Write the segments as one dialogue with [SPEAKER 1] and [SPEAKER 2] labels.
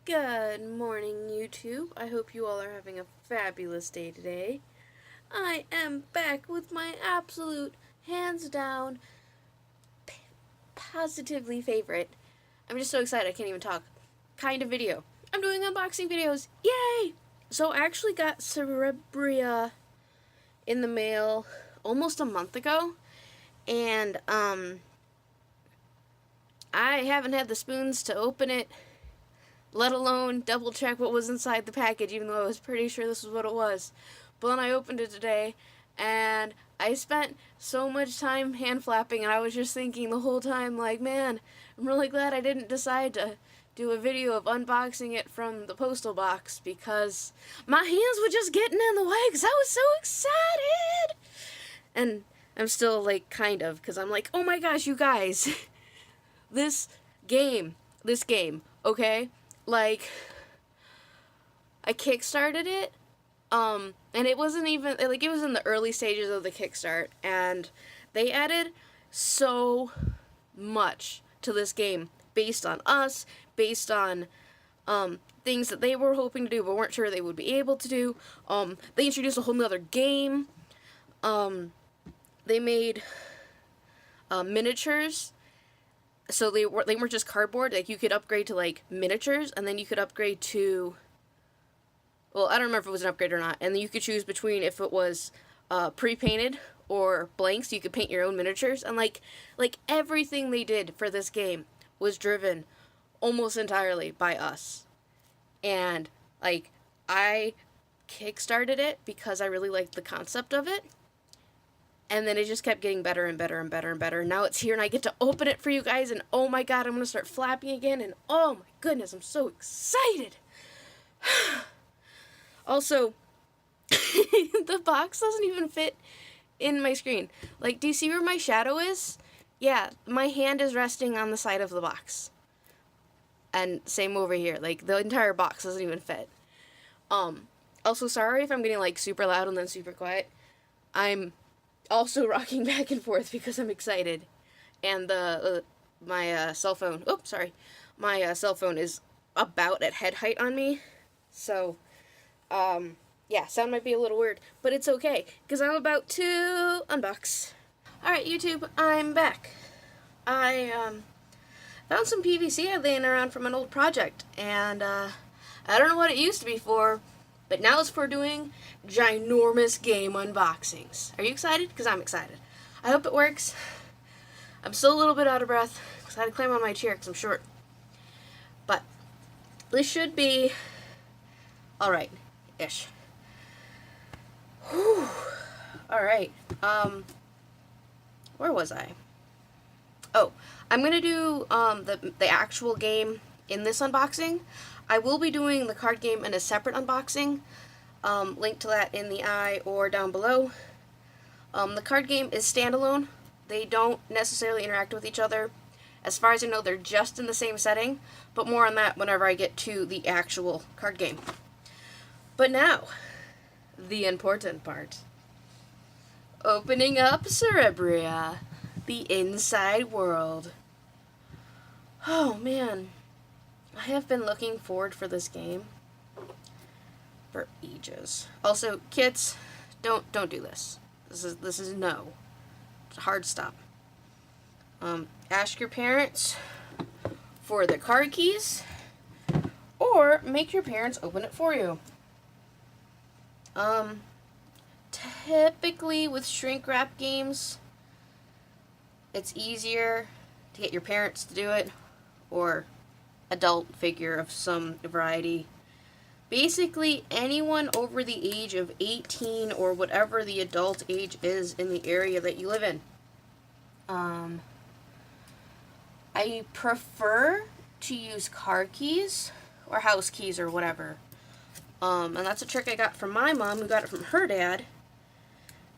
[SPEAKER 1] Good morning, YouTube. I hope you all are having a fabulous day today. I am back with my absolute, hands down, positively favorite, I'm just so excited I can't even talk, kind of video. I'm doing unboxing videos. Yay! So I actually got Cerebria in the mail almost a month ago, and I haven't had the spoons to open it, let alone double check what was inside the package, even though I was pretty sure this was what it was. But then I opened it today, and I spent so much time hand flapping, and I was just thinking the whole time, like, man, I'm really glad I didn't decide to do a video of unboxing it from the postal box, because my hands were just getting in the way, because I was so excited! And I'm still, like, kind of, because I'm like, oh my gosh, you guys, this game, okay? Like, I kickstarted it, and it wasn't even, like, it was in the early stages of the kickstart, and they added so much to this game, based on us, based on, things that they were hoping to do, but weren't sure they would be able to do. They introduced a whole nother game. They made, miniatures. So they weren't just cardboard. Like, you could upgrade to, like, miniatures, and then you could upgrade to, well, I don't remember if it was an upgrade or not, and then you could choose between if it was pre-painted or blanks. So you could paint your own miniatures, and like everything they did for this game was driven almost entirely by us. And, like, I kickstarted it because I really liked the concept of it. And then it just kept getting better and better and better and better. Now it's here and I get to open it for you guys, and oh my god, I'm going to start flapping again, and oh my goodness, I'm so excited. Also, the box doesn't even fit in my screen. Like, do you see where my shadow is? Yeah, my hand is resting on the side of the box. And same over here. Like, the entire box doesn't even fit. Also, sorry if I'm getting, like, super loud and then super quiet. I'm also rocking back and forth because I'm excited, and my cell phone, my cell phone is about at head height on me, so, yeah, sound might be a little weird, but it's okay, because I'm about to unbox. Alright, YouTube, I'm back. I, found some PVC laying around from an old project, and, I don't know what it used to be for, but now it's for doing ginormous game unboxings. Are you excited? Because I'm excited. I hope it works. I'm still a little bit out of breath because I had to climb on my chair because I'm short. But this should be alright-ish. Whew. Alright. Where was I? Oh, I'm going to do the actual game in this unboxing. I will be doing the card game in a separate unboxing. Link to that in the eye or down below. The card game is standalone. They don't necessarily interact with each other. As far as I know, they're just in the same setting, but more on that whenever I get to the actual card game. But now, the important part. Opening up Cerebria, the inside world. Oh man. I have been looking forward for this game for ages. Also, kids, don't do this. This is no. It's a hard stop. Ask your parents for the card keys, or make your parents open it for you. Typically with shrink wrap games, it's easier to get your parents to do it, or adult figure of some variety. Basically, anyone over the age of 18 or whatever the adult age is in the area that you live in. I prefer to use car keys or house keys or whatever. And that's a trick I got from my mom, who got it from her dad,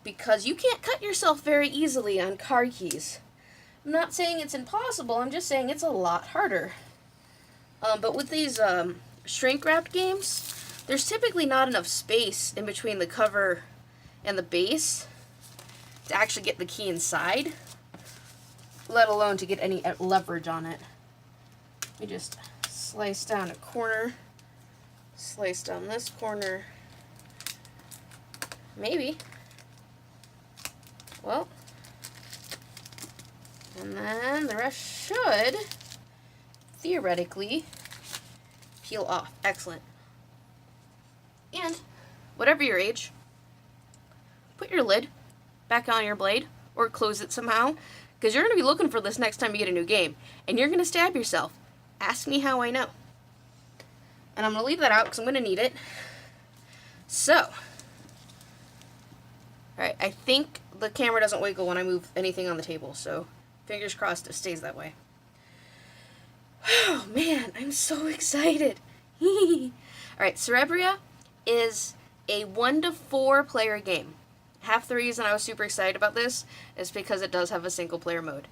[SPEAKER 1] because you can't cut yourself very easily on car keys. I'm not saying it's impossible, I'm just saying it's a lot harder. But with these shrink-wrapped games, there's typically not enough space in between the cover and the base to actually get the key inside, let alone to get any leverage on it. Let me just slice down a corner, slice down this corner, maybe. Well, and then the rest should, theoretically, peel off. Excellent. And, whatever your age, put your lid back on your blade, or close it somehow, because you're going to be looking for this next time you get a new game, and you're going to stab yourself. Ask me how I know. And I'm going to leave that out because I'm going to need it. So, alright, I think the camera doesn't wiggle when I move anything on the table, so fingers crossed it stays that way. Oh man, I'm so excited. Alright, Cerebria is a 1 to 4 player game. Half the reason I was super excited about this is because it does have a single player mode.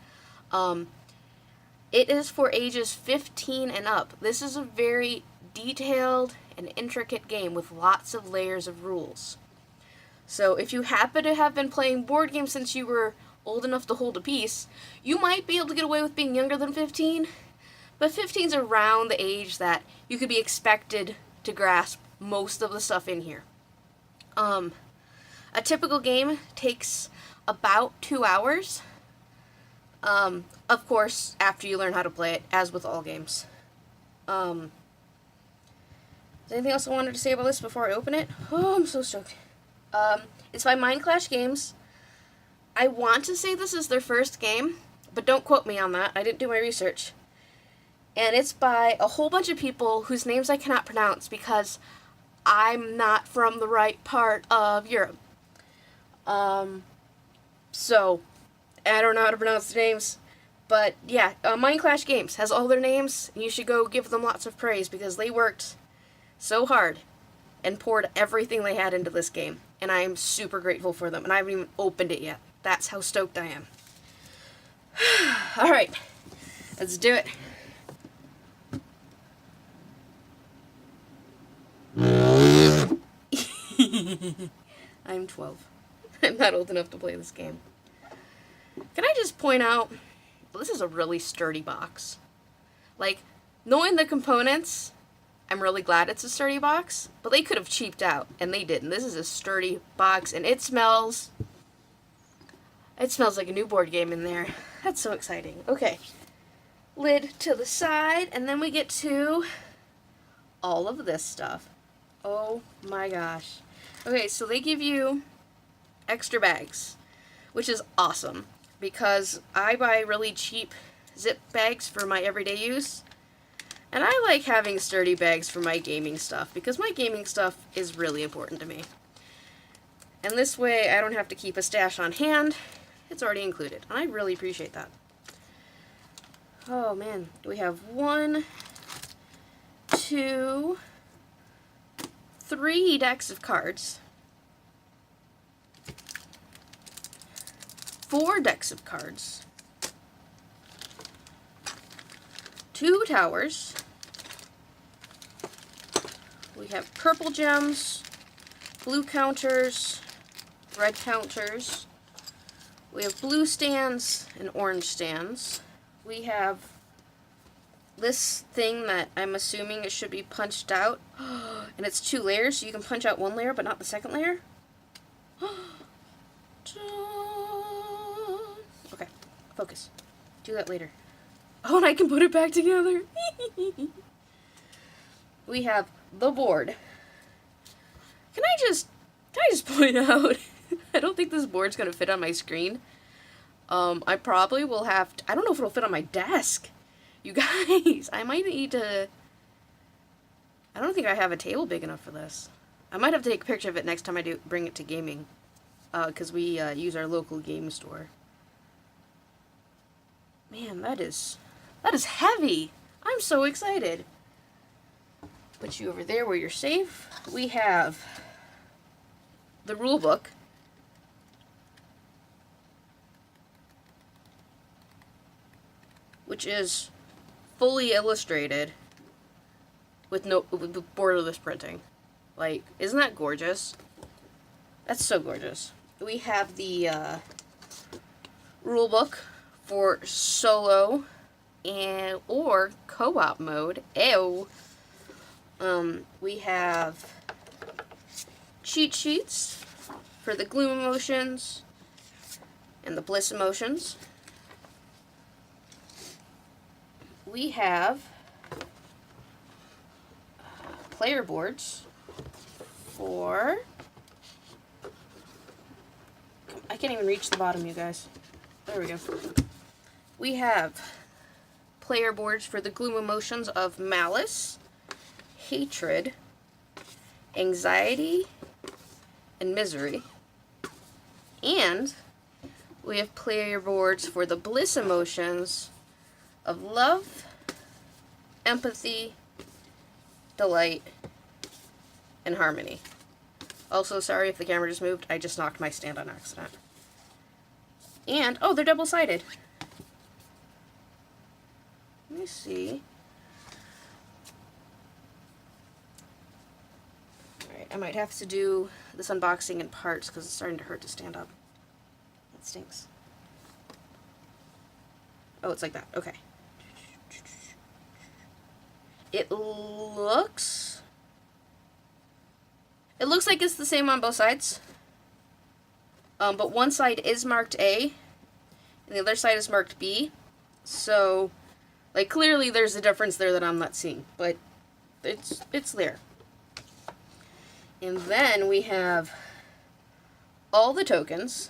[SPEAKER 1] It is for ages 15 and up. This is a very detailed and intricate game with lots of layers of rules. So if you happen to have been playing board games since you were old enough to hold a piece, you might be able to get away with being younger than 15, but 15 is around the age that you could be expected to grasp most of the stuff in here. A typical game takes about 2 hours. Of course, after you learn how to play it, as with all games. Is there anything else I wanted to say about this before I open it? Oh, I'm so stoked. It's by Mind Clash Games. I want to say this is their first game, but don't quote me on that. I didn't do my research. And it's by a whole bunch of people whose names I cannot pronounce because I'm not from the right part of Europe. So, I don't know how to pronounce the names. But, yeah, Mind Clash Games has all their names, and you should go give them lots of praise because they worked so hard and poured everything they had into this game. And I am super grateful for them, and I haven't even opened it yet. That's how stoked I am. Alright, let's do it. I'm 12. I'm not old enough to play this game. Can I just point out, this is a really sturdy box. Like, knowing the components, I'm really glad it's a sturdy box, but they could have cheaped out, and they didn't. This is a sturdy box, and it smells like a new board game in there. That's so exciting. Okay, lid to the side, and then we get to all of this stuff. Oh my gosh. Okay, so they give you extra bags, which is awesome, because I buy really cheap zip bags for my everyday use. And I like having sturdy bags for my gaming stuff, because my gaming stuff is really important to me. And this way, I don't have to keep a stash on hand. It's already included, and I really appreciate that. Oh man, we have 1, 2, 3 decks of cards, 4 decks of cards, 2 towers. We have purple gems, blue counters, red counters. We have blue stands and orange stands. We have this thing that I'm assuming it should be punched out. And it's 2 layers, so you can punch out 1 layer but not the second layer. Okay, focus. Do that later. Oh, and I can put it back together. We have the board. Can I just point out, I don't think this board's gonna fit on my screen. I probably will have to, I don't know if it'll fit on my desk. You guys, I might need to, I don't think I have a table big enough for this. I might have to take a picture of it next time I do bring it to gaming, because we use our local game store. Man, that is heavy. I'm so excited. Put you over there where you're safe. We have the rule book. Which is fully illustrated with borderless printing. Like, isn't that gorgeous? That's so gorgeous. We have the rule book for solo and or co-op mode. Ew. We have cheat sheets for the Gloom Emotions and the Bliss Emotions. We have player boards for... I can't even reach the bottom, you guys. There we go. We have player boards for the Gloom Emotions of Malice, Hatred, Anxiety, and Misery. And we have player boards for the Bliss Emotions of Love, Empathy, Delight, and Harmony. Also, sorry if the camera just moved. I just knocked my stand on accident. And, oh, they're double-sided. Let me see. Alright, I might have to do this unboxing in parts because it's starting to hurt to stand up. That stinks. Oh, it's like that. Okay. It looks like it's the same on both sides. But one side is marked A, and the other side is marked B. So, like, clearly there's a difference there that I'm not seeing, but it's there. And then we have all the tokens,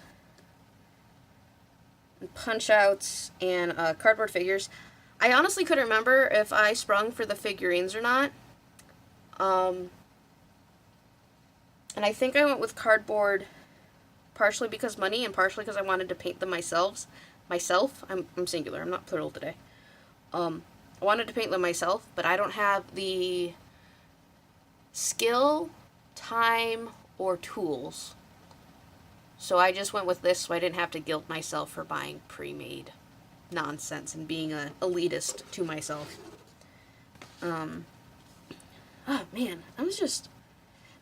[SPEAKER 1] and punch-outs, and cardboard figures. I honestly couldn't remember if I sprung for the figurines or not. And I think I went with cardboard partially because money and partially because I wanted to paint them myself. I'm singular. I'm not plural today. I wanted to paint them myself, but I don't have the skill, time, or tools. So I just went with this so I didn't have to guilt myself for buying pre-made nonsense and being an elitist to myself. Oh man,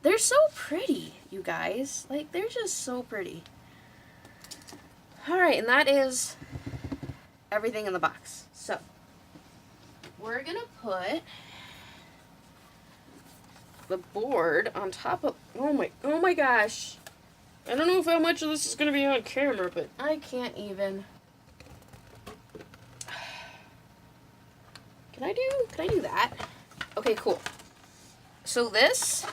[SPEAKER 1] they're so pretty, you guys. Like, they're just so pretty. Alright, and that is everything in the box. So, we're gonna put the board on top of... Oh my gosh. I don't know how much of this is gonna be on camera, but I can't even... Can I do that? Okay, cool. So this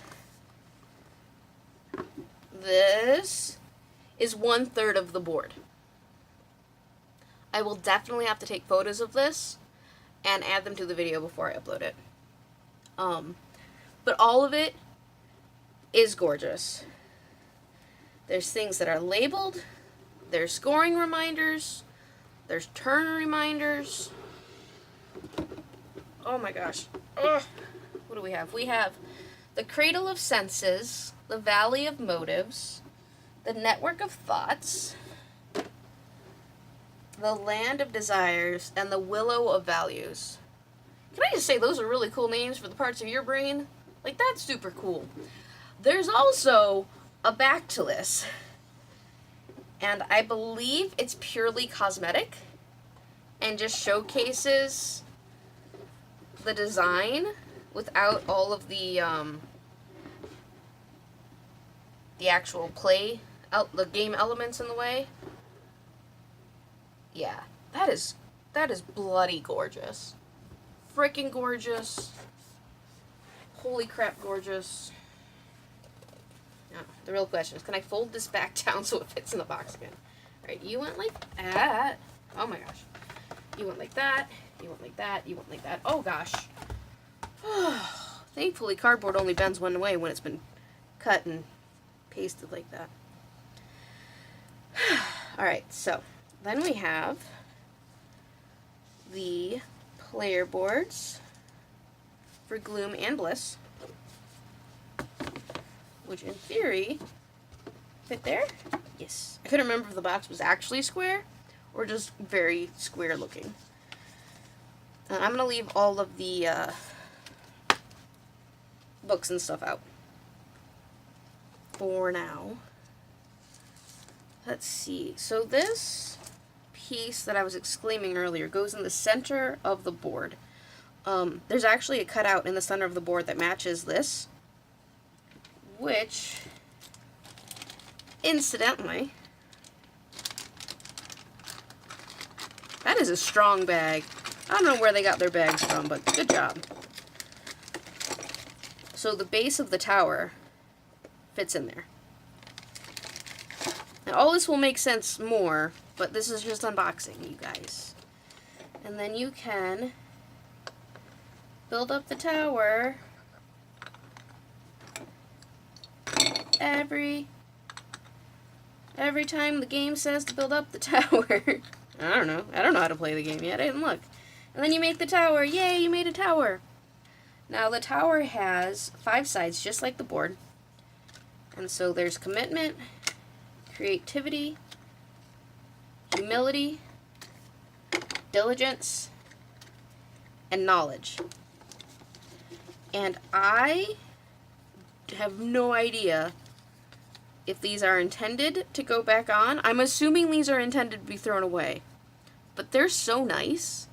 [SPEAKER 1] is 1/3 of the board. I will definitely have to take photos of this and add them to the video before I upload it. But all of it is gorgeous. There's things that are labeled, there's scoring reminders, there's turn reminders. Oh my gosh. Ugh. What do we have? We have the Cradle of Senses, the Valley of Motives, the Network of Thoughts, the Land of Desires, and the Willow of Values. Can I just say those are really cool names for the parts of your brain? Like, that's super cool. There's also a back to this, and I believe it's purely cosmetic and just showcases the design without all of the actual the game elements in the way. Yeah, that is bloody gorgeous. Freaking gorgeous. Holy crap, gorgeous. Now, the real question is, can I fold this back down so it fits in the box again? Alright, you went like that. Oh my gosh. You went like that. You went like that. You went like that. Oh gosh. Thankfully, cardboard only bends one way when it's been cut and pasted like that. Alright, so then we have the player boards for Gloom and Bliss, which in theory fit there. Yes. I couldn't remember if the box was actually square or just very square looking. I'm going to leave all of the books and stuff out for now. Let's see. So this piece that I was exclaiming earlier goes in the center of the board. There's actually a cutout in the center of the board that matches this, which, incidentally, that is a strong bag. I don't know where they got their bags from, but good job. So the base of the tower fits in there. Now all this will make sense more, but this is just unboxing, you guys. And then you can build up the tower every time the game says to build up the tower. I don't know how to play the game yet. I didn't look. And then you make the tower. Yay, you made a tower. Now the tower has 5 sides, just like the board. And so there's commitment, creativity, humility, diligence, and knowledge. And I have no idea if these are intended to go back on. I'm assuming these are intended to be thrown away. But they're so nice.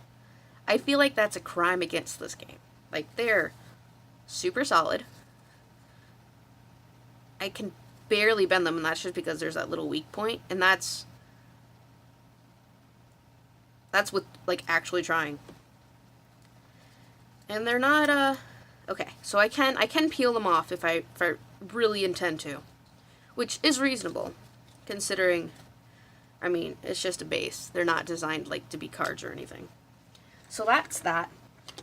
[SPEAKER 1] I feel like that's a crime against this game. Like, they're super solid. I can barely bend them, and that's just because there's that little weak point. And that's with, like, actually trying. And they're not, okay, so I can peel them off if I really intend to. Which is reasonable, considering, I mean, it's just a base. They're not designed, like, to be cards or anything. So that's that.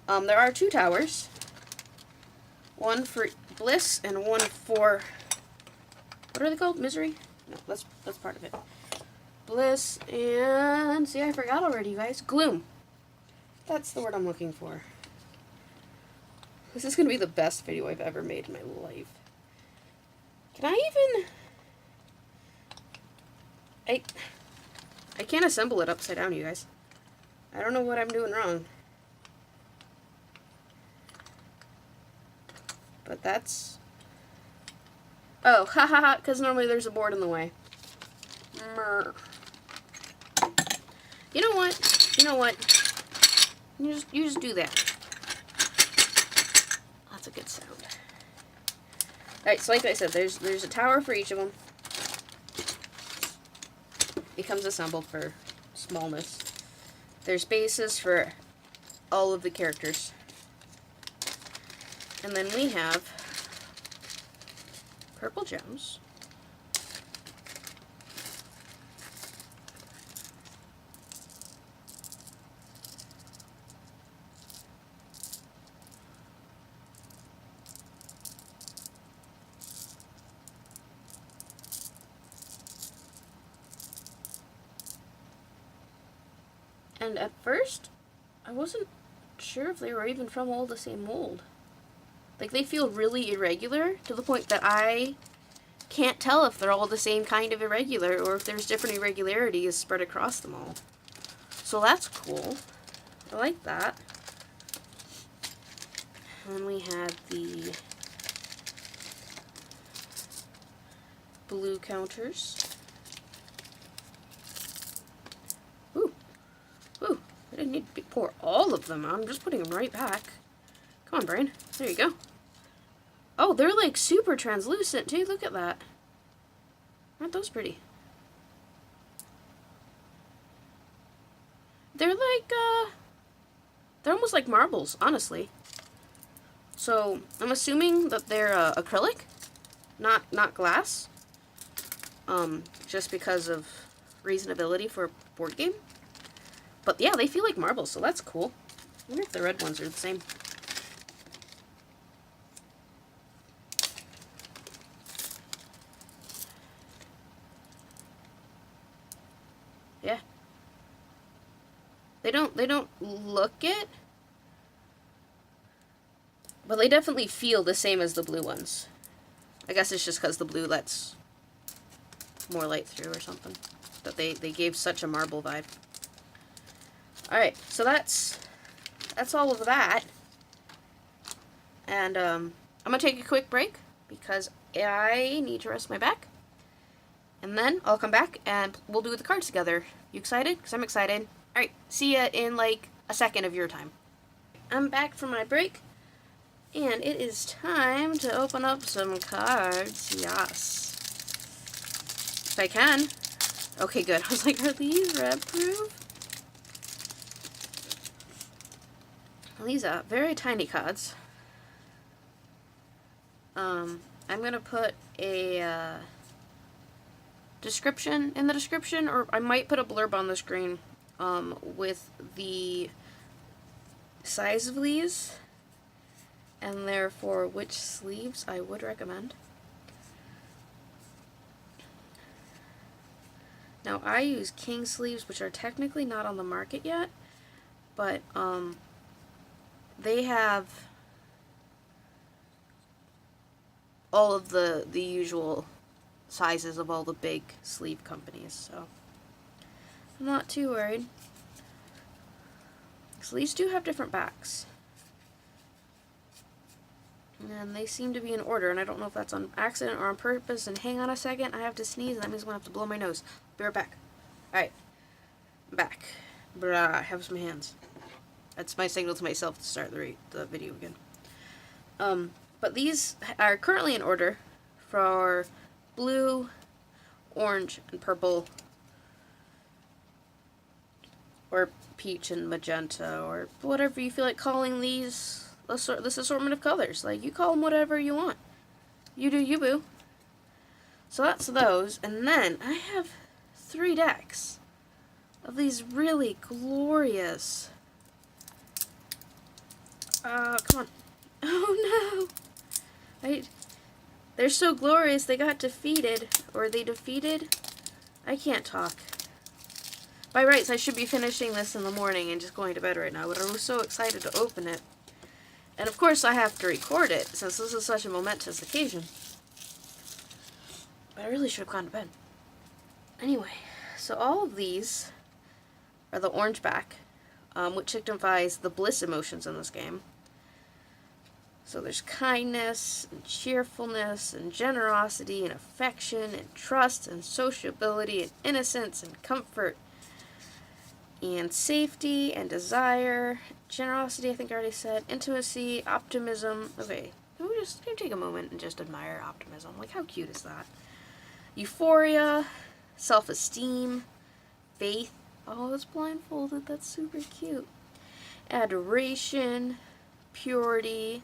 [SPEAKER 1] There are 2 towers. One for Bliss and one for, what are they called? Misery? No, that's part of it. Bliss and, see, I forgot already, you guys. Gloom. That's the word I'm looking for. This is going to be the best video I've ever made in my life. Can I even... I can't assemble it upside down, you guys. I don't know what I'm doing wrong. But that's... Oh, hahaha, because normally there's a board in the way. Mrr. You know what? You know what? You just do that. That's a good sound. Alright, so like I said, there's a tower for each of them. It comes assembled for smallness. There's bases for all of the characters. And then we have purple gems. And at first, I wasn't sure if they were even from all the same mold. Like, they feel really irregular to the point that I can't tell if they're all the same kind of irregular or if there's different irregularities spread across them all. So that's cool. I like that. And then we had the blue counters. I didn't need to pour all of them on. I'm just putting them right back. Come on, brain. There you go. Oh, they're like super translucent too. Look at that. Aren't those pretty? They're like, they're almost like marbles, honestly. So, I'm assuming that they're acrylic, not glass. Just because of reasonability for a board game. But yeah, they feel like marbles, so that's cool. I wonder if the red ones are the same. Yeah. They don't look it, but they definitely feel the same as the blue ones. I guess it's just because the blue lets more light through or something. But they gave such a marble vibe. Alright, so that's all of that. And, I'm going to take a quick break because I need to rest my back. And then I'll come back and we'll do the cards together. You excited? Because I'm excited. Alright, see ya in like a second of your time. I'm back from my break. And it is time to open up some cards. Yes. If I can. Okay, good. I was like, are these red proof? These are very tiny cards. I'm going to put a description in the description, or I might put a blurb on the screen with the size of these, and therefore which sleeves I would recommend. Now, I use king sleeves, which are technically not on the market yet, but they have all of the usual sizes of all the big sleeve companies, so I'm not too worried. So these do have different backs. And they seem to be in order, and I don't know if that's on accident or on purpose. And hang on a second, I have to sneeze, and that means I'm going to have to blow my nose. Be right back. Alright. Back. Brah, I have some hands. That's my signal to myself to start the video again. But these are currently in order for blue, orange, and purple, or peach and magenta, or whatever you feel like calling this assortment of colors. Like, you call them whatever you want. You do you, boo. So that's those, and then I have 3 decks of these really glorious. Come on. Oh no! They're so glorious they got defeated. Or they defeated? I can't talk. By rights, I should be finishing this in the morning and just going to bed right now, but I was so excited to open it. And of course I have to record it, since this is such a momentous occasion. But I really should have gone to bed. Anyway, so all of these are the orange back, which signifies the bliss emotions in this game. So there's kindness, and cheerfulness, and generosity, and affection, and trust, and sociability, and innocence, and comfort, and safety, and desire. Generosity, I think I already said. Intimacy, optimism. Okay, can we take a moment and just admire optimism? Like, how cute is that? Euphoria, self-esteem, faith. Oh, it's blindfolded. That's super cute. Adoration, purity,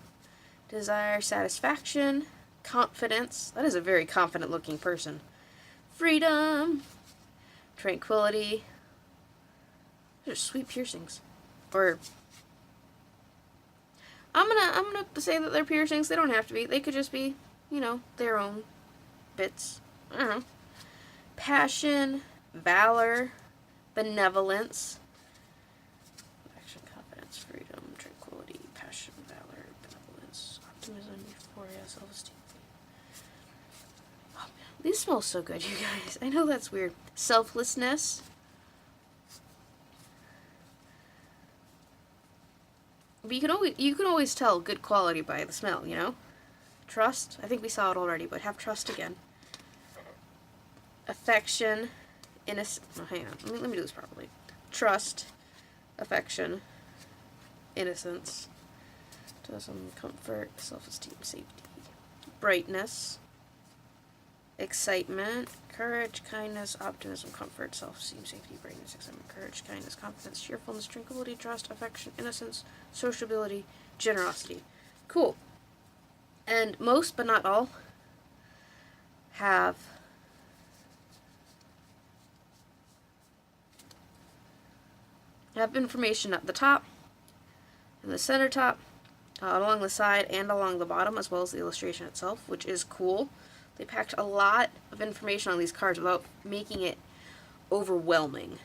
[SPEAKER 1] desire, satisfaction, confidence. That is a very confident-looking person. Freedom, tranquility. Those are sweet piercings. Or I'm gonna say that they're piercings. They don't have to be. They could just be, you know, their own bits. I don't know. Passion, valor, benevolence. Action, confidence, freedom, tranquility, passion, valor, benevolence, optimism, euphoria, self-esteem. Oh man, these smell so good, you guys. I know that's weird. Selflessness. But you can always tell good quality by the smell, you know? Trust. I think we saw it already, but have trust again. Affection. Innocence. Oh, hang on. Let me do this properly. Trust. Affection. Innocence. Comfort. Self-esteem. Safety. Brightness. Excitement. Courage. Kindness. Optimism. Comfort. Self-esteem. Safety. Brightness. Excitement. Courage. Kindness. Confidence. Cheerfulness. Drinkability. Trust. Affection. Innocence. Sociability. Generosity. Cool. And most, but not all, have information at the top, in the center top, along the side, and along the bottom, as well as the illustration itself, which is cool. They packed a lot of information on these cards without making it overwhelming.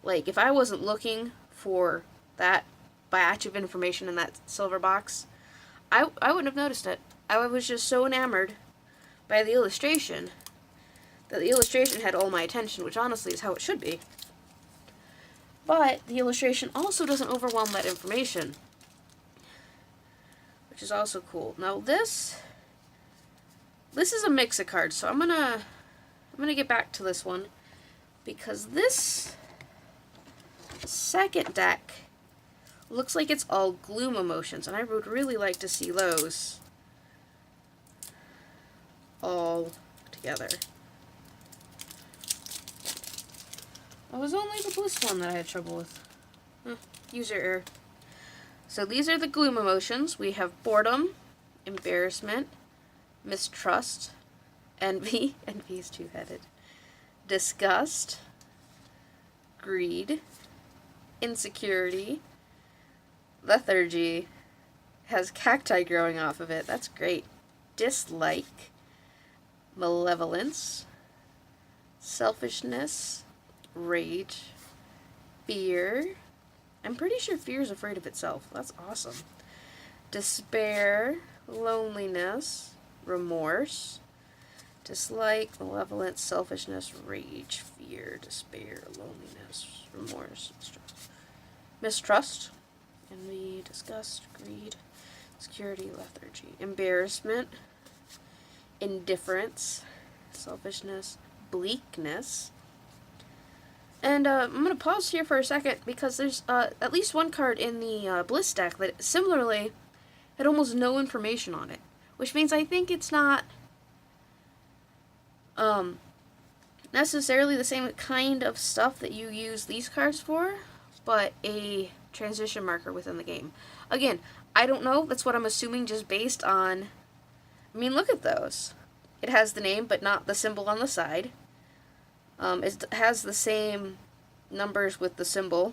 [SPEAKER 1] Like, if I wasn't looking for that batch of information in that silver box, I wouldn't have noticed it. I was just so enamored by the illustration that the illustration had all my attention, which honestly is how it should be. But the illustration also doesn't overwhelm that information, which is also cool. Now this is a mix of cards, so I'm gonna I'm going to get back to this one because this second deck looks like it's all Gloom Emotions, and I would really like to see those all together. It was only the Bliss one that I had trouble with. User error. So these are the Gloom Emotions. We have boredom, embarrassment, mistrust, envy, envy is two-headed, disgust, greed, insecurity, lethargy, has cacti growing off of it, that's great, dislike, malevolence, selfishness, rage, fear. I'm pretty sure fear is afraid of itself. That's awesome. Despair, loneliness, remorse, dislike, malevolence, selfishness, rage, fear, despair, loneliness, remorse, mistrust, envy, disgust, greed, insecurity, lethargy, embarrassment, indifference, selfishness, bleakness. And I'm going to pause here for a second because there's at least one card in the Bliss deck that similarly had almost no information on it. Which means I think it's not necessarily the same kind of stuff that you use these cards for, but a transition marker within the game. Again, I don't know. That's what I'm assuming just based on... I mean, look at those. It has the name, but not the symbol on the side. It has the same numbers with the symbol.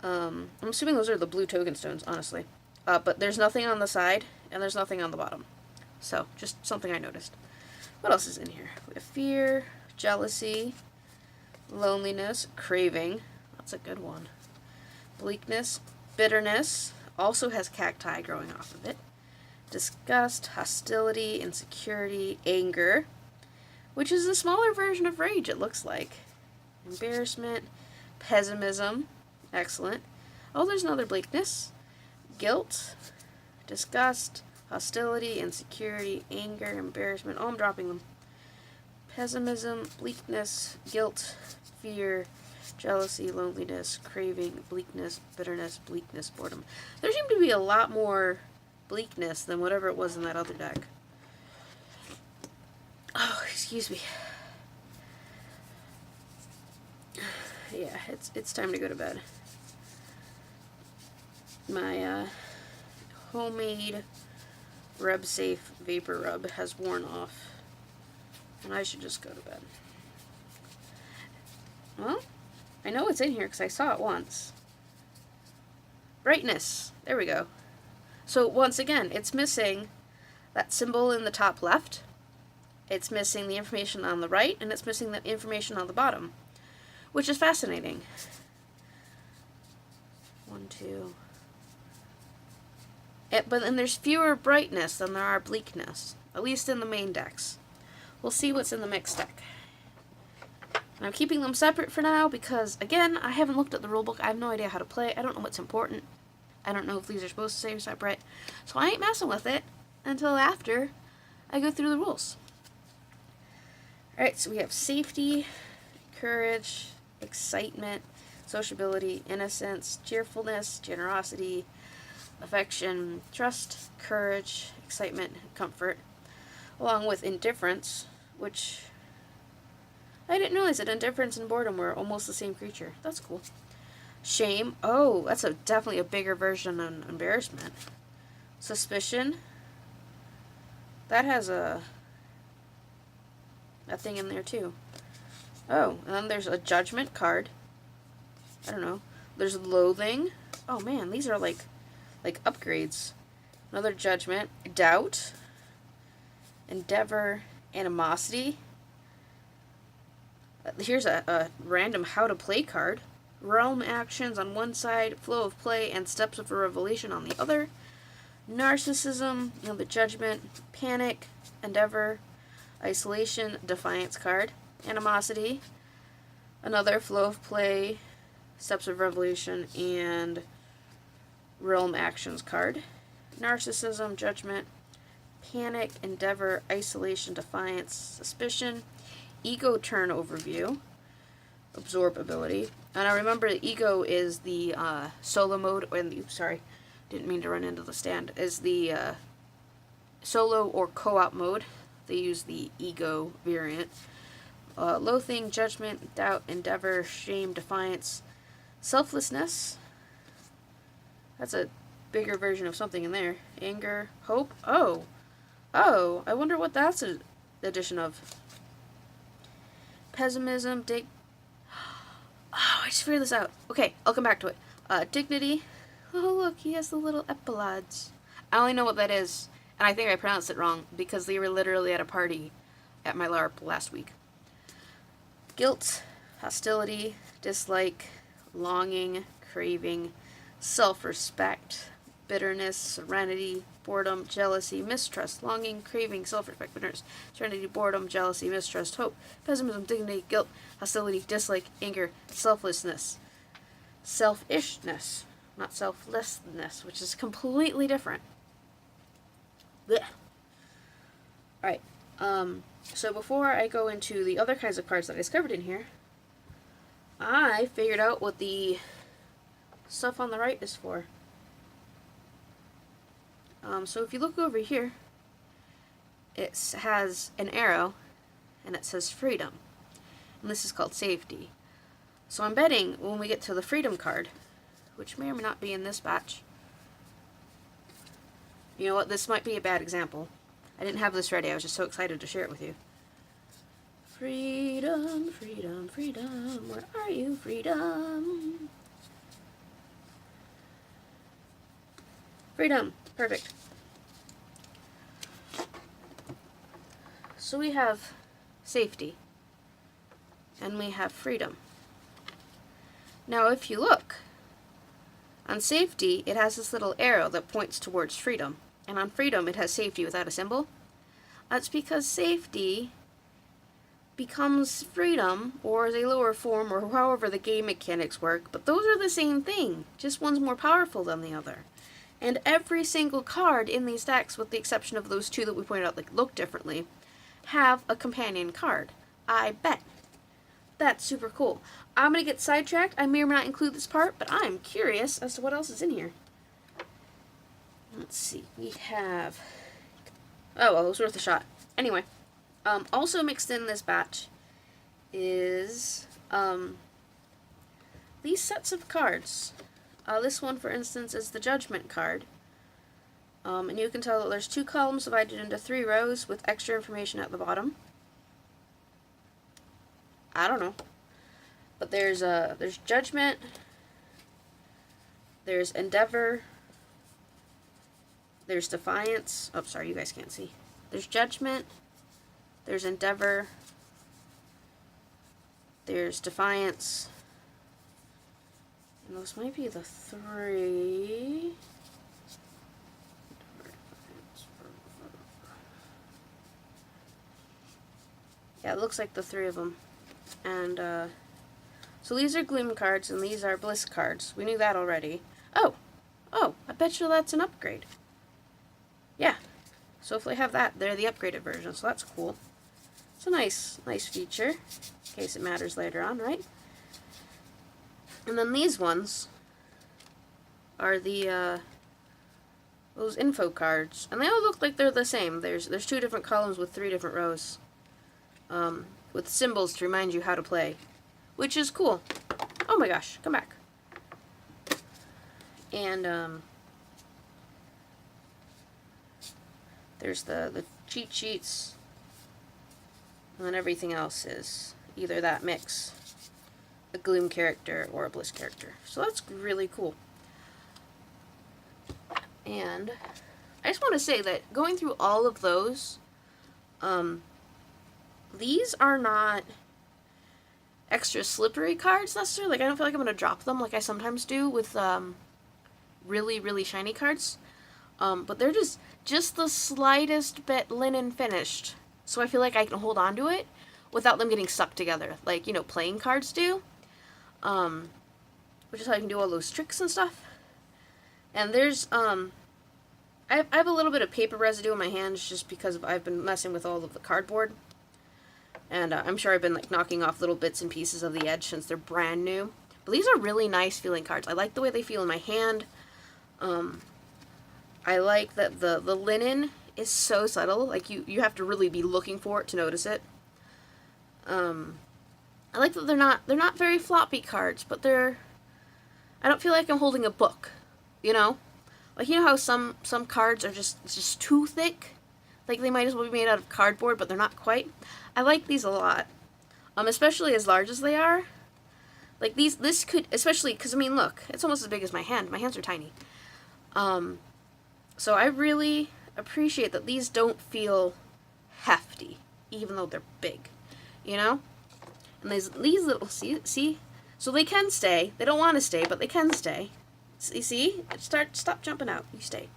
[SPEAKER 1] I'm assuming those are the blue token stones, honestly. But there's nothing on the side, and there's nothing on the bottom. So, just something I noticed. What else is in here? We have fear, jealousy, loneliness, craving. That's a good one. Bleakness, bitterness. Also has cacti growing off of it. Disgust, hostility, insecurity, anger. Which is a smaller version of rage, it looks like. Embarrassment, pessimism, excellent. Oh, there's another bleakness. Guilt, disgust, hostility, insecurity, anger, embarrassment. Oh, I'm dropping them. Pessimism, bleakness, guilt, fear, jealousy, loneliness, craving, bleakness, bitterness, bleakness, boredom. There seemed to be a lot more bleakness than whatever it was in that other deck. Oh, excuse me. Yeah, it's time to go to bed. My homemade Rub Safe Vapor Rub has worn off, and I should just go to bed. Well, I know it's in here because I saw it once. Brightness. There we go. So once again, it's missing that symbol in the top left. It's missing the information on the right, and it's missing the information on the bottom, which is fascinating. 1, 2. But then there's fewer brightness than there are bleakness, at least in the main decks. We'll see what's in the mixed deck. And I'm keeping them separate for now because, again, I haven't looked at the rulebook. I have no idea how to play. I don't know what's important. I don't know if these are supposed to stay separate. So I ain't messing with it until after I go through the rules. Alright, so we have safety, courage, excitement, sociability, innocence, cheerfulness, generosity, affection, trust, courage, excitement, comfort, along with indifference, which I didn't realize that indifference and boredom were almost the same creature. That's cool. Shame. Oh, that's definitely a bigger version of embarrassment. Suspicion. That has that thing in there too. Oh, and then there's a judgment card. I don't know. There's loathing. Oh man, these are like upgrades. Another judgment. Doubt. Endeavor. Animosity. Here's a random how to play card. Realm actions on one side, flow of play, and steps of a revelation on the other. Narcissism, another judgment, panic, endeavor, isolation, defiance card, animosity, another flow of play, steps of revelation, and realm actions card. Narcissism, judgment, panic, endeavor, isolation, defiance, suspicion, Ego turn overview, absorb ability. And I remember Ego is the solo mode, sorry, didn't mean to run into the stand, is the solo or co-op mode. They use the Ego variant. Loathing, judgment, doubt, endeavor, shame, defiance, selflessness. That's a bigger version of something in there. Anger, hope. Oh, I wonder what that's an addition of. Pessimism, oh, I just figured this out. Okay, I'll come back to it. Dignity. Oh, look, he has the little epilodes. I only know what that is, and I think I pronounced it wrong because they were literally at a party at my LARP last week. Guilt, hostility, dislike, longing, craving, self-respect, bitterness, serenity, boredom, jealousy, mistrust, longing, craving, self-respect, bitterness, serenity, boredom, jealousy, mistrust, hope, pessimism, dignity, guilt, hostility, dislike, anger, selflessness, selfishness, not selflessness, which is completely different. Blech. Alright, so before I go into the other kinds of cards that I discovered in here, I figured out what the stuff on the right is for. So if you look over here, it has an arrow, and it says freedom. And this is called safety. So I'm betting when we get to the freedom card, which may or may not be in this batch. You know what, this might be a bad example. I didn't have this ready, I was just so excited to share it with you. Freedom, freedom, freedom, where are you, freedom? Freedom, perfect. So we have safety, and we have freedom. Now if you look, on safety it has this little arrow that points towards freedom, and on freedom it has safety without a symbol. That's because safety becomes freedom, or is a lower form, or however the game mechanics work, but those are the same thing, just one's more powerful than the other. And every single card in these decks, with the exception of those two that we pointed out that look differently, have a companion card. I bet. That's super cool. I'm going to get sidetracked. I may or may not include this part, but I'm curious as to what else is in here. Let's see. We have... oh, well, it was worth a shot. Anyway, also mixed in this batch is these sets of cards. This one, for instance, is the Judgment card. And you can tell that there's 2 columns divided into 3 rows with extra information at the bottom. I don't know. But there's Judgment, there's Endeavor, there's Defiance. Oh, sorry, you guys can't see. There's Judgment, there's Endeavor, there's Defiance, and those might be the 3. Yeah, it looks like the 3 of them. And, so these are Gloom cards, and these are Bliss cards. We knew that already. Oh, I bet you that's an upgrade. Yeah, so if they have that, they're the upgraded version, so that's cool. It's a nice feature, in case it matters later on, right? And then these ones are the, those info cards, and they all look like they're the same. There's 2 different columns with 3 different rows, with symbols to remind you how to play, which is cool. Oh my gosh, come back. And, there's the cheat sheets, and then everything else is either that mix, a Gloom character or a Bliss character. So that's really cool. And I just want to say that going through all of those, these are not extra slippery cards necessarily. Like, I don't feel like I'm going to drop them like I sometimes do with really, really shiny cards. But they're just the slightest bit linen finished. So I feel like I can hold on to it without them getting stuck together. Like, you know, playing cards do. Which is how you can do all those tricks and stuff. And there's, I have a little bit of paper residue in my hands just because I've been messing with all of the cardboard. And I'm sure I've been like knocking off little bits and pieces of the edge since they're brand new. But these are really nice feeling cards. I like the way they feel in my hand. I like that the linen is so subtle. Like you have to really be looking for it to notice it. I like that they're not very floppy cards, but I don't feel like I'm holding a book, you know? Like, you know how some cards are just too thick? Like, they might as well be made out of cardboard, but they're not quite. I like these a lot. Especially as large as they are. Like, this could, especially, because, I mean, look, it's almost as big as my hand. My hands are tiny. So I really appreciate that these don't feel hefty, even though they're big, you know? And these little, see? So they can stay. They don't want to stay, but they can stay. See? Stop jumping out. You stay.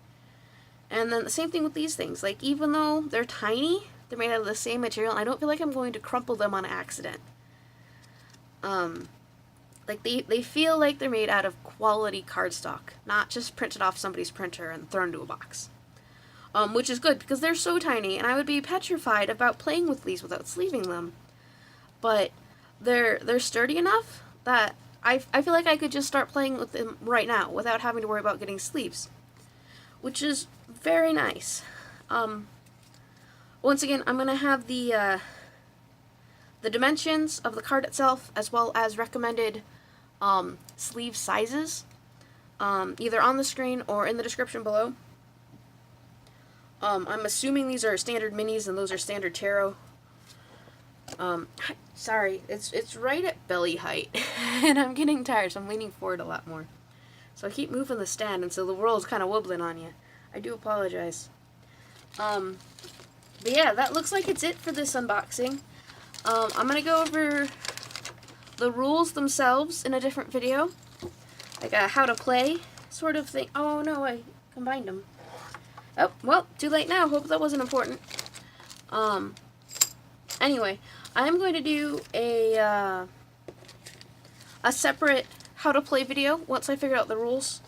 [SPEAKER 1] And then the same thing with these things. Like, even though they're tiny, they're made out of the same material, and I don't feel like I'm going to crumple them on accident. Like, they feel like they're made out of quality cardstock, not just printed off somebody's printer and thrown into a box. Which is good, because they're so tiny, and I would be petrified about playing with these without sleeving them. But they're sturdy enough that I feel like I could just start playing with them right now without having to worry about getting sleeves, which is very nice. Once again, I'm going to have the dimensions of the card itself as well as recommended sleeve sizes either on the screen or in the description below. I'm assuming these are standard minis and those are standard tarot. Sorry, it's right at belly height, and I'm getting tired, so I'm leaning forward a lot more. So I keep moving the stand, and so the world's kind of wobbling on you. I do apologize. But yeah, that looks like it's it for this unboxing. I'm gonna go over the rules themselves in a different video, like a how to play sort of thing. Oh no, I combined them. Oh, well, too late now. Hope that wasn't important. Anyway, I'm going to do a separate how to play video once I figure out the rules.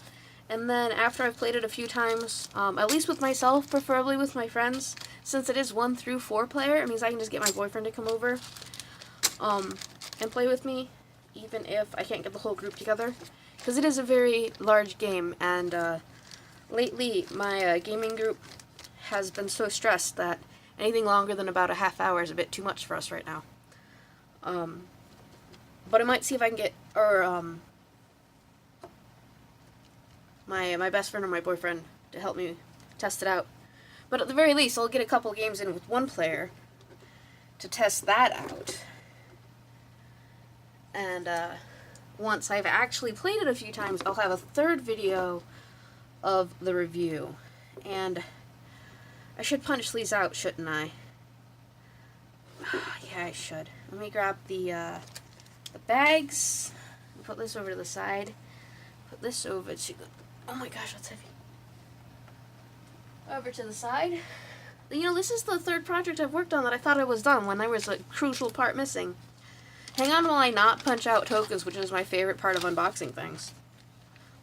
[SPEAKER 1] And then after I've played it a few times, at least with myself, preferably with my friends, since it is 1 through 4 player, it means I can just get my boyfriend to come over and play with me, even if I can't get the whole group together. Because it is a very large game, and lately my gaming group has been so stressed that anything longer than about a half hour is a bit too much for us right now. But I might see if I can get, my best friend or my boyfriend to help me test it out. But at the very least, I'll get a couple games in with one player to test that out. And once I've actually played it a few times, I'll have a third video of the review. And I should punch these out, shouldn't I? Yeah, I should. Let me grab the bags. Put this over to the side. Put this over to... Oh my gosh, that's heavy. Over to the side. You know, this is the third project I've worked on that I thought I was done when there was a crucial part missing. Hang on while I not punch out tokens, which is my favorite part of unboxing things.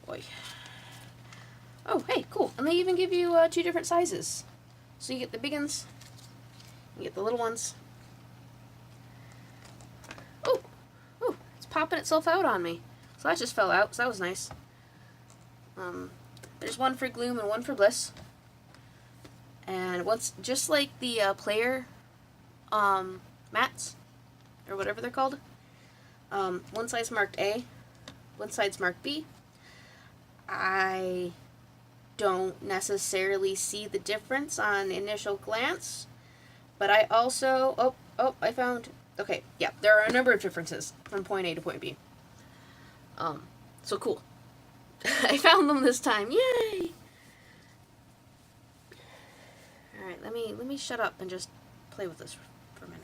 [SPEAKER 1] Boy. Oh, hey, cool. And they even give you 2 different sizes. So you get the big ones, you get the little ones. Oh, oh, it's popping itself out on me. So that just fell out, so that was nice. There's one for Gloom and one for Bliss. And once, just like the player mats, or whatever they're called, one side's marked A, one side's marked B. I don't necessarily see the difference on initial glance, but I also, I found, okay, yeah, there are a number of differences from point A to point B. So cool. I found them this time, yay! Alright, let me shut up and just play with this for a minute.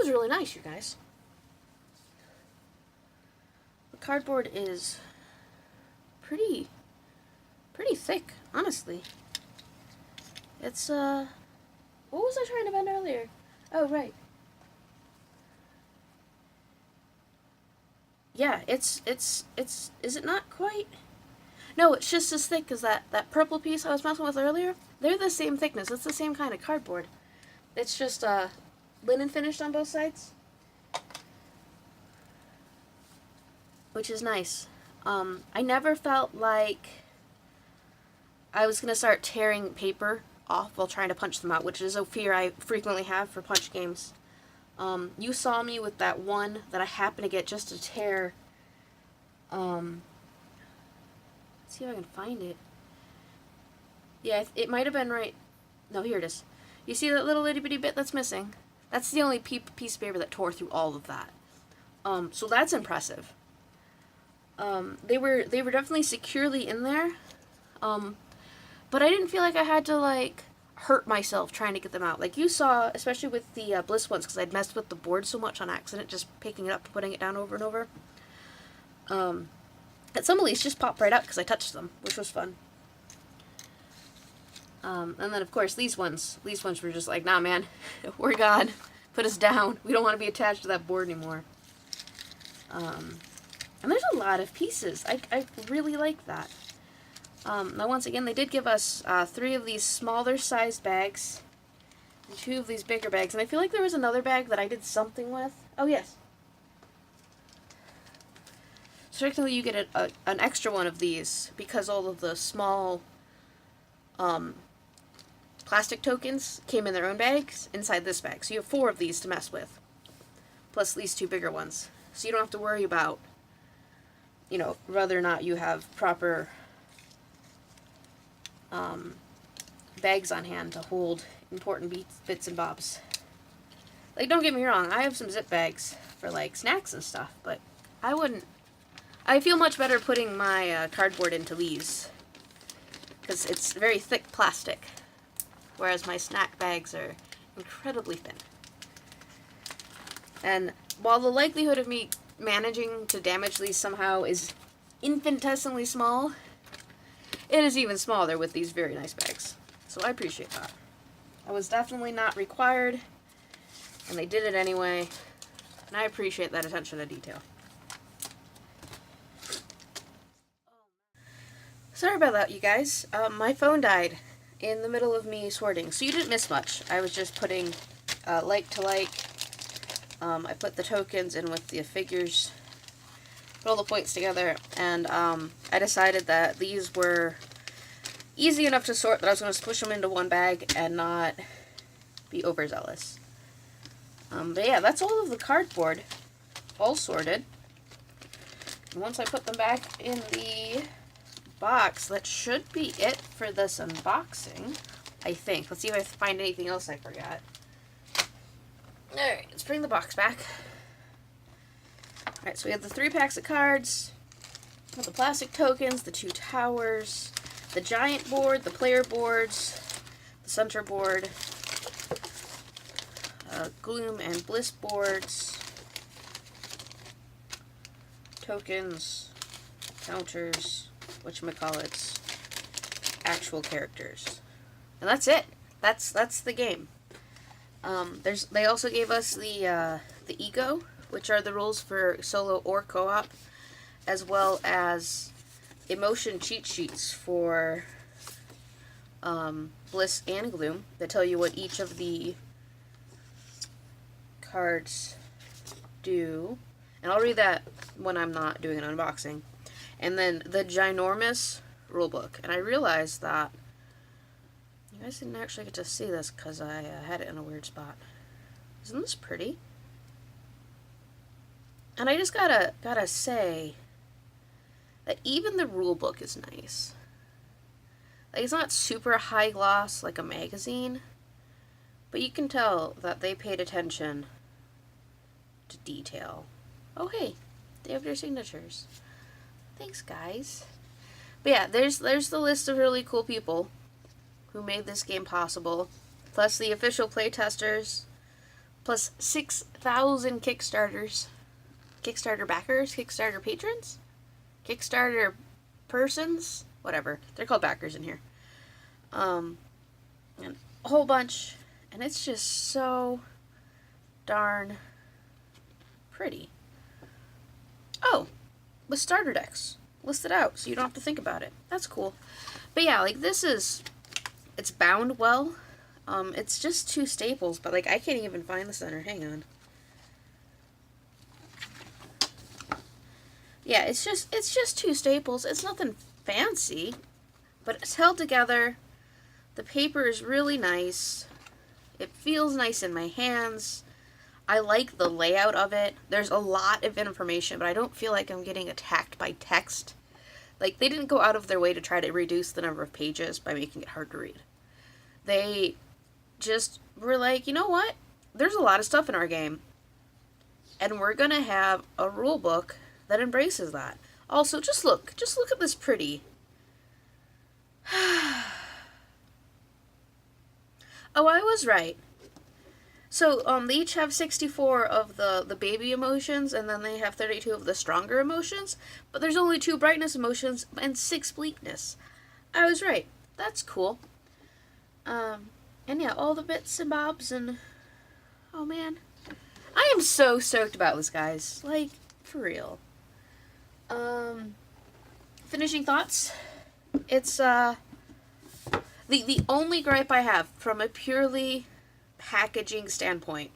[SPEAKER 1] was really nice, you guys. The cardboard is pretty thick, honestly. It's, what was I trying to bend earlier? Oh, right. Yeah, is it not quite? No, it's just as thick as that purple piece I was messing with earlier. They're the same thickness. It's the same kind of cardboard. It's just, linen finished on both sides. Which is nice. I never felt like I was going to start tearing paper off while trying to punch them out, which is a fear I frequently have for punch games. You saw me with that one that I happened to get just to tear. Let's see if I can find it. Yeah, it might have been right. No, here it is. You see that little itty bitty bit that's missing? That's the only piece of paper that tore through all of that. So that's impressive. They were definitely securely in there. But I didn't feel like I had to, like, hurt myself trying to get them out. Like you saw, especially with the Bliss ones, because I'd messed with the board so much on accident, just picking it up and putting it down over and over. At some of these just popped right out because I touched them, which was fun. And then, of course, these ones were just like, nah, man, we're gone. Put us down. We don't want to be attached to that board anymore. And there's a lot of pieces. I really like that. Now, once again, they did give us 3 of these smaller sized bags and 2 of these bigger bags. And I feel like there was another bag that I did something with. Oh, yes. So technically you get an extra one of these because all of the small plastic tokens came in their own bags inside this bag. So you have 4 of these to mess with, plus these 2 bigger ones. So you don't have to worry about, you know, whether or not you have proper bags on hand to hold important bits and bobs. Like, don't get me wrong, I have some zip bags for, like, snacks and stuff, but I feel much better putting my cardboard into these, because it's very thick plastic, whereas my snack bags are incredibly thin. And while the likelihood of me managing to damage these somehow is infinitesimally small, it is even smaller with these very nice bags. So I appreciate that. That was definitely not required, and they did it anyway, and I appreciate that attention to detail. Sorry about that, you guys. My phone died in the middle of me sorting, so you didn't miss much. I was just putting like to like. I put the tokens in with the figures, put all the points together, and I decided that these were easy enough to sort that I was going to squish them into one bag and not be overzealous. But yeah, that's all of the cardboard, all sorted. And once I put them back in the box, that should be it for this unboxing, I think. Let's see if I find anything else I forgot. Alright, let's bring the box back. Alright, so we have the 3 packs of cards, the plastic tokens, the 2 towers, the giant board, the player boards, the center board, Gloom and Bliss boards, tokens, counters, whatchamacallits, actual characters. And that's it. That's the game. They also gave us the ego, which are the rules for solo or co-op, as well as emotion cheat sheets for Bliss and Gloom that tell you what each of the cards do. And I'll read that when I'm not doing an unboxing. And then the ginormous rulebook. And I realized that you guys didn't actually get to see this because I had it in a weird spot. Isn't this pretty? And I just gotta say that even the rulebook is nice. Like, it's not super high gloss like a magazine, but you can tell that they paid attention to detail. Oh hey, they have their signatures. Thanks, guys. But yeah, there's the list of really cool people who made this game possible, plus the official playtesters, plus 6,000 Kickstarter backers, Kickstarter patrons, Kickstarter persons, whatever. They're called backers in here. And a whole bunch, and it's just so darn pretty. Oh, with starter decks listed out, so you don't have to think about it. That's cool. But yeah, like it's bound well. It's just 2 staples, but like I can't even find the center. Hang on. Yeah, it's just 2 staples. It's nothing fancy, but it's held together. The paper is really nice. It feels nice in my hands. I like the layout of it. There's a lot of information, but I don't feel like I'm getting attacked by text. Like, they didn't go out of their way to try to reduce the number of pages by making it hard to read. They just were like, you know what? There's a lot of stuff in our game, and we're going to have a rule book that embraces that. Also, just look at this pretty. Oh, I was right. So, they each have 64 of the baby emotions, and then they have 32 of the stronger emotions, but there's only 2 brightness emotions and 6 bleakness. I was right. That's cool. And yeah, all the bits and bobs, and oh man. I am so stoked about this, guys. Like, for real. Finishing thoughts. It's, the only gripe I have from a purely packaging standpoint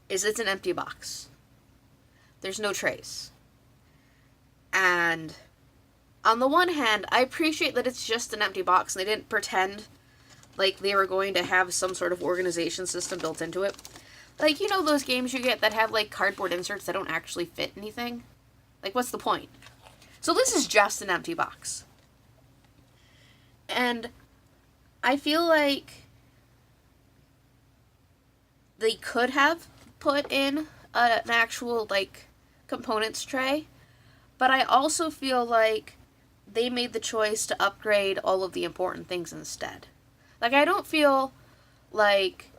[SPEAKER 1] is it's an empty box. There's no trays. And on the one hand, I appreciate that it's just an empty box and they didn't pretend like they were going to have some sort of organization system built into it. Like, you know those games you get that have like cardboard inserts that don't actually fit anything? Like, what's the point? So this is just an empty box. And I feel like they could have put in an actual, like, components tray, but I also feel like they made the choice to upgrade all of the important things instead. Like, I don't feel like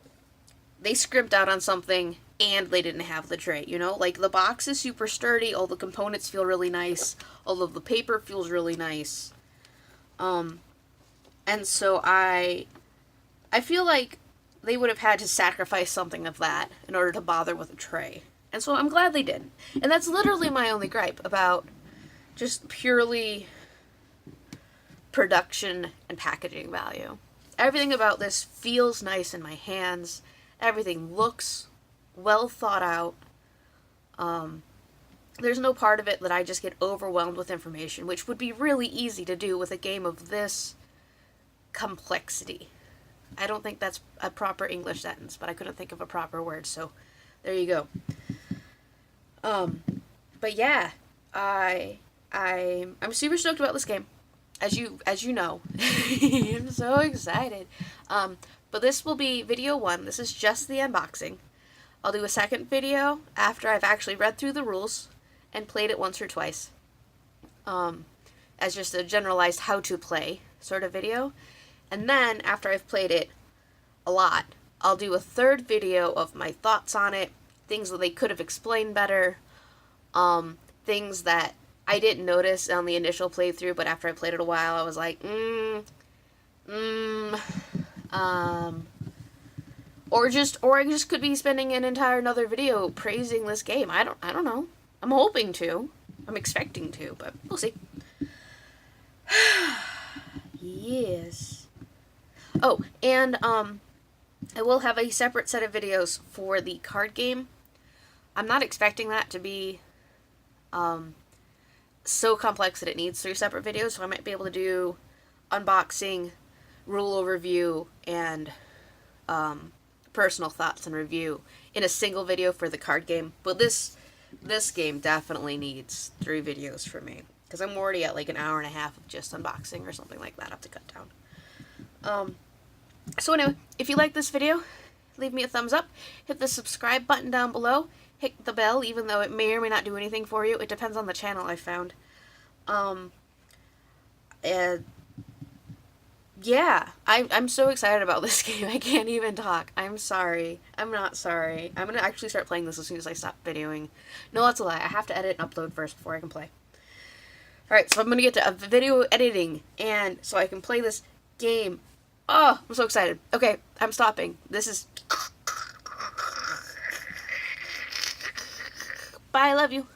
[SPEAKER 1] they scrimped out on something and they didn't have the tray, you know? Like, the box is super sturdy, all the components feel really nice, all of the paper feels really nice. And so I feel like they would have had to sacrifice something of that in order to bother with a tray. And so I'm glad they did. And that's literally my only gripe about just purely production and packaging value. Everything about this feels nice in my hands. Everything looks well thought out. There's no part of it that I just get overwhelmed with information, which would be really easy to do with a game of this complexity. I don't think that's a proper English sentence, but I couldn't think of a proper word, so there you go. But yeah, I'm super stoked about this game, as you know. I'm so excited. But this will be video 1. This is just the unboxing. I'll do a second video after I've actually read through the rules and played it once or twice, as just a generalized how to play sort of video. And then, after I've played it a lot, I'll do a third video of my thoughts on it, things that they could have explained better, things that I didn't notice on the initial playthrough, but after I played it a while, I was like, or I just could be spending an entire another video praising this game. I don't know. I'm hoping to. I'm expecting to, but we'll see. Yes. Oh, and, I will have a separate set of videos for the card game. I'm not expecting that to be, so complex that it needs 3 separate videos, so I might be able to do unboxing, rule overview, and, personal thoughts and review in a single video for the card game. But this game definitely needs 3 videos for me, because I'm already at like an hour and a half of just unboxing or something like that. I have to cut down. So anyway, if you like this video, leave me a thumbs up, hit the subscribe button down below, hit the bell, even though it may or may not do anything for you. It depends on the channel I found. And Yeah, I'm so excited about this game. I can't even talk. I'm sorry. I'm not sorry. I'm gonna actually start playing this as soon as I stop videoing. No, that's a lie. I have to edit and upload first before I can play. Alright, so I'm gonna get to video editing, and so I can play this game. Oh, I'm so excited. Okay, I'm stopping. This is... Bye, I love you.